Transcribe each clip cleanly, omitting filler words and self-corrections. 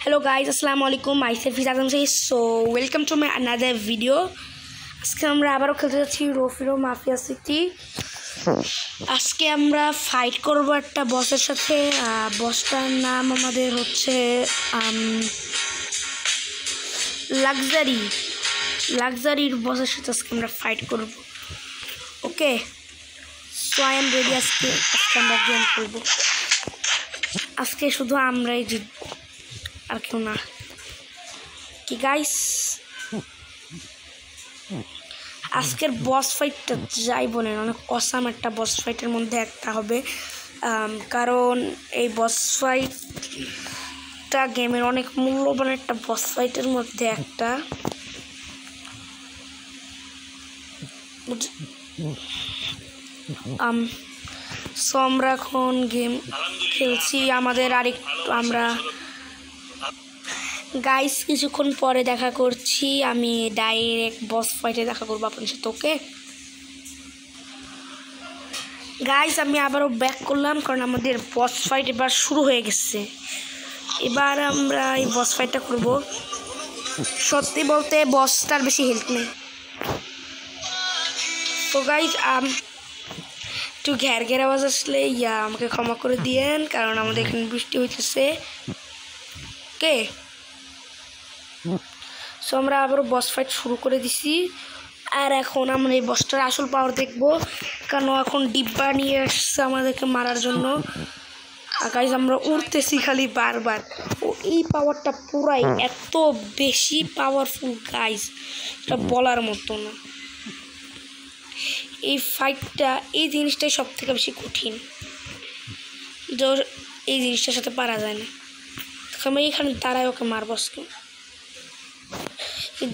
Hello guys, assalamu alaikum. Myself is Azam Say. So welcome to my another video. আজকে আমরা আবারও খেলতে যাচ্ছি রোফিরো মাফিয়া সিটি। আজকে আমরা ফাইট করব একটা বসের সাথে। বসটার নাম আমাদের হচ্ছে লাক্সারির বসের সাথে আজকে আমরা ফাইট করব। ওকে, সো আই এম রেডি। আজকে আমরা গেম খেলবো। আজকে শুধু আমরাই জিতব, আর কেউ না। কি গাইস, আজকের বস ফাইটটা যাই বলেন অনেক অসাম একটা বস ফাইটের মধ্যে একটা হবে, কারণ এই বস ফাইটটা গেমের অনেক মূল্যবান একটা বস ফাইটের মধ্যে একটা। সো আমরা এখন গেম খেলছি। আমাদের আরেকটু আমরা গাইস কিছুক্ষণ পরে দেখা করছি। আমি ডাইরেক্ট বস ফাইটে দেখা করবো আপনার সাথে। ওকে গাইস, আমি আবারও ব্যাক করলাম কারণ আমাদের বস ফাইট এবার শুরু হয়ে গেছে। এবার আমরা এই বস ফাইটটা করব। সত্যি বলতে বসটার বেশি হেল্প নেই। তো গাইস একটু ঘের আওয়াজ আসলে আমাকে ক্ষমা করে দিয়েন, কারণ আমাদের এখানে বৃষ্টি হইতেছে। ওকে, সো আমরা আবারও বস ফাইট শুরু করে দিছি। আর এখন আমরা এই বসটার আসল পাওয়ার দেখবো, কারণ এখন ডিব্বা নিয়ে আসছে আমাদেরকে মারার জন্য। আর গাইজ আমরা উড়তেছি খালি বারবার। ও এই পাওয়ারটা পুরাই এত বেশি পাওয়ারফুল গাইজ, এটা বলার মতো না। এই ফাইটটা, এই জিনিসটাই সব থেকে বেশি কঠিন, যে এই জিনিসটার সাথে পারা যায় না। আমি এখানে দাঁড়ায় ওকে মারবো,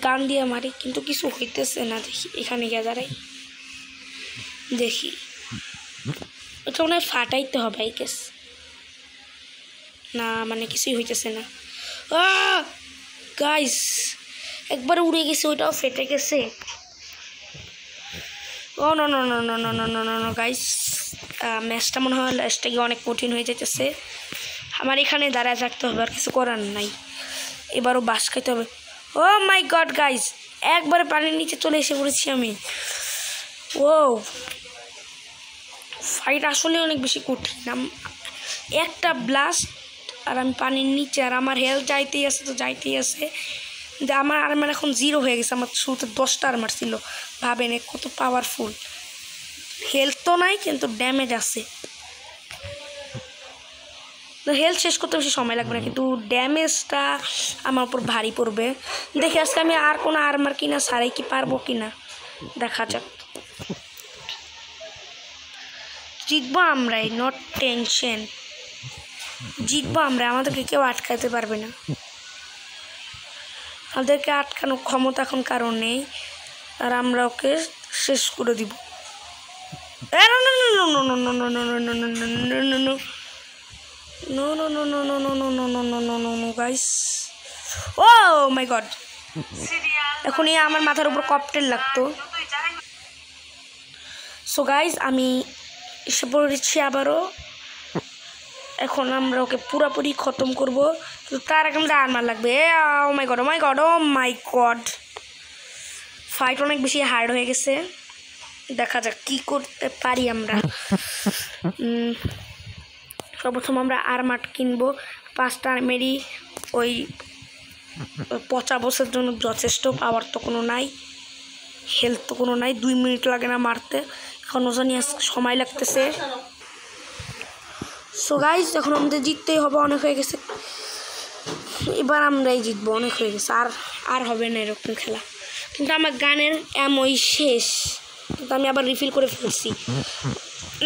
গান দিয়ে মারি, কিন্তু কিছু হইতেছে না। দেখি এখানে গিয়ে দাঁড়াই, দেখি ওটা মনে হয় ফাটাইতে হবে আই গেস। না মানে কিছুই হইতেছে না। গাইস একবার উড়ে গেছে, ওইটাও ফেটে গেছে। Oh no no no no no no no no no guys, ম্যাচটা মনে হয় লাস্টটা গিয়ে অনেক কঠিন হয়ে যাইতেছে। আমার এখানে দাঁড়ায় থাকতে হবে, আর কিছু করার নাই। এবারও বাস খাইতে হবে। ও মাই গড গাইজ, একবারে পানির নিচে চলে এসে পড়েছি আমি। ও ফাইট আসলে অনেক বেশি কঠিন। একটা ব্লাস্ট আর আমি পানির নিচে, আর আমার হেলথ যাইতেই আছে তো যাইতেই আছে। আমার আর্মার এখন 0 হয়ে গেছে। আমার শুরুতে 10টা আর্মার ছিল, ভাবেন কত পাওয়ারফুল। হেলথ তো নাই কিন্তু ড্যামেজ আছে। হেলথ শেষ করতে বেশি সময় লাগবে না, কিন্তু ড্যামেজটা আমার উপর ভারী পড়বে। দেখি আজকে আমি আর কোনো আর্মার কিনা সারাই কি পারবো কিনা, দেখা যাক। জিতবো আমরাই, নট টেনশন। জিতবো আমরা, আমাদেরকে কেউ আটকাতে পারবে না। আমাদেরকে আটকানোর ক্ষমতা এখন কারণ নেই, আর আমরা ওকে শেষ করে দিব। No no no no no no no no no no no no no guys. Oh my god, এখন আমার মাথার উপর ককটেল লাগতো। সো গাইজ আমি এসে পড়েছি আবারও। এখন আমরা ওকে পুরোপুরি খতম করব, কিন্তু তার আগে আমাদের আর্মার লাগবে। ও মাই গড, ও মাই গড, ও মাই গড, ফাইট অনেক বেশি হার্ড হয়ে গেছে। দেখা যাক কি করতে পারি আমরা। সর্বপ্রথম আমরা আর্মার কিনবো। 5টা আর্মেরই ওই পচা বসের জন্য যথেষ্ট। পাওয়ার তো কোনো নাই, হেলথ তো কোনো নাই, 2 মিনিট লাগে না মারতে। এখন ওজনই সময় লাগতেছে। সো গাইজ এখন আমাদের জিততেই হবে, অনেক হয়ে গেছে। এবার আমরাই জিতবো, অনেক হয়ে গেছে। আর হবে না এরকম খেলা। কিন্তু আমার গানের এমই শেষ, কিন্তু আমি আবার রিফিল করে ফেলছি।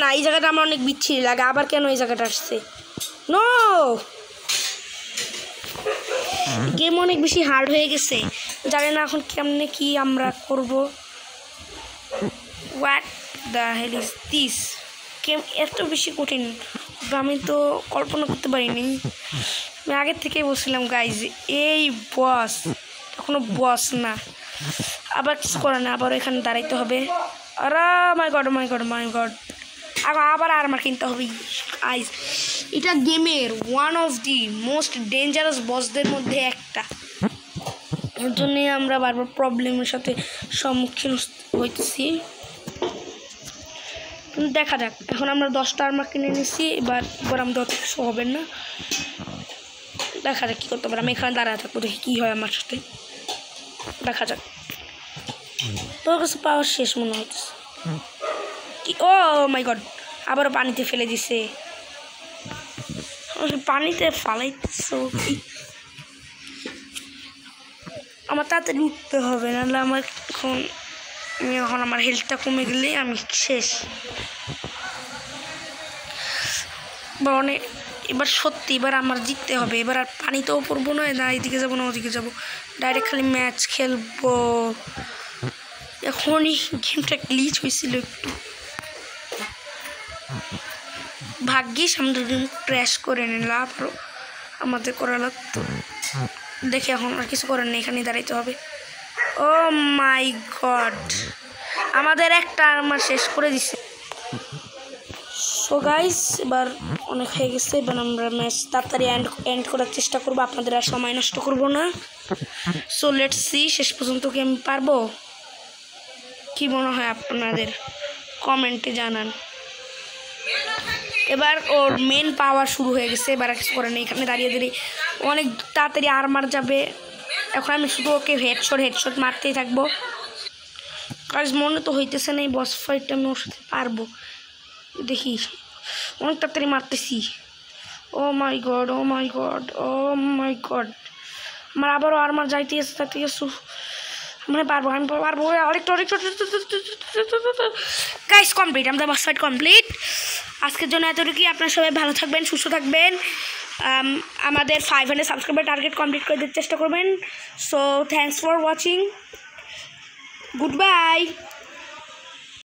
না, এই জায়গাটা আমার অনেক বিচ্ছিরি লাগে। আবার কেন এই জায়গাটা আসছে? নো, গেম অনেক বেশি হার্ড হয়ে গেছে। জানি না এখন কেমনে কি আমরা করব। What the hell is this? Game এত বেশি কঠিন আমি তো কল্পনা করতে পারিনি। আমি আগের থেকেই বলছিলাম গাইজ, এই বস এখনো বস না। আবার কিছু করে না, আবার এখানে দাঁড়াইতে হবে। আর my god my god my god, আবার আর্মার কিনতে হবে। আইস এটা গেমের one of the most dangerous বসদের মধ্যে একটা। এর জন্যই আমরা বারবার প্রবলেমের সাথে সম্মুখীন হইতেছি। দেখা যাক, এখন আমরা 10টা আর্মার কিনে নিছি, এবার আমাদের অত কিছু হবে না। দেখা যাক কী করতে পারি। আমি এখানে দাঁড়ায় থাকবো, দেখি কী হয় আমার সাথে। দেখা যাক। তোর কাছে পাওয়ার শেষ মনে হচ্ছে কি? ও মাই গড, আবারও পানিতে ফেলে দিছে। পানিতে ফালাইতেছো কি? আমার তাড়াতাড়ি উঠতে হবে, নাহলে এখন আমার হেলথটা কমে গেলে আমি শেষ। মানে এবার সত্যি এবার আমার জিততে হবে। এবার আর পানিতেও পড়বো না, এদিকে যাবো না ওদিকে যাবো, ডাইরেক্ট খালি ম্যাচ খেলবো। এখনই গেমটা গ্লিচ হয়েছিল একটু, ভাগ্যিস আমরা ক্র্যাশ করে নিলাম, আরও আমাদের করা লাগতো। দেখে এখন আর কিছু করার নেই, এখানেই দাঁড়াইতে হবে। ও মাই গড, আমাদের একটা আর্মার শেষ করে দিছে। সো গাইস, এবার অনেক হয়ে গেছে, এবার আমরা ম্যাচ তাড়াতাড়ি এন্ড করার চেষ্টা করবো, আপনাদের আর সময় নষ্ট করবো না। সো লেটস সি শেষ পর্যন্ত কি আমি পারবো। কি মনে হয় আপনাদের কমেন্টে জানান। এবার ওর মেন পাওয়ার শুরু হয়ে গেছে, এবার কিছু করে নেই, এখানে দাঁড়িয়ে অনেক তাড়াতাড়ি আর্মার যাবে। এখন আমি শুধু ওকে হেডশট মারতেই থাকবো। কাজ মনে তো হইতেছে না এই বস ফাইটটা আমি ওর সাথে পারবো। দেখি অনেক তাড়াতাড়ি মারতেছি। ও মাই গড, ও মাই গড, ও মাই গড, আমার আবারও আর্মার যাইতে গেছো। মানে পারবো, আমি পারবো। আরেকটা গাইস কমপ্লিট, আমাদের বস ফাইট কমপ্লিট। আজকের জন্য এতটুকুই। আপনারা সবাই ভালো থাকবেন, সুস্থ থাকবেন। আমাদের 500 সাবস্ক্রাইবার টার্গেট কমপ্লিট করে দিতে চেষ্টা করবেন। So thanks for watching, good bye.